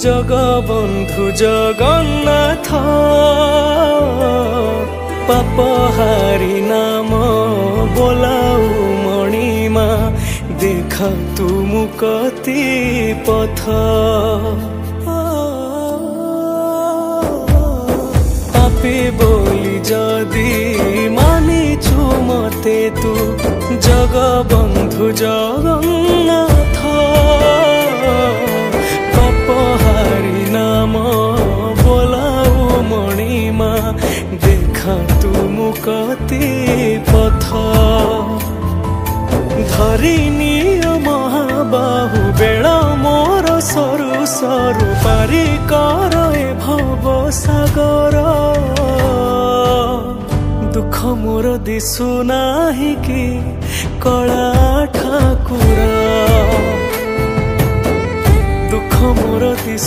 जगबंधु जगन्नाथ पापहारी नाम बोलाऊ मणिमा देख तु मुक्ति पथ पापी बोली जदि मानिछु मते तू जगबंधु जगन्नाथ पापहारी नाम बोलाऊ मणिमा देखा तू मुक्ति पथ धरिनी महाबाहु बेड़ मोर सरु सरु पारी कर भव सागर दुख मोर दिशु नाही कि कला ठाकुर दुख मोर दिशु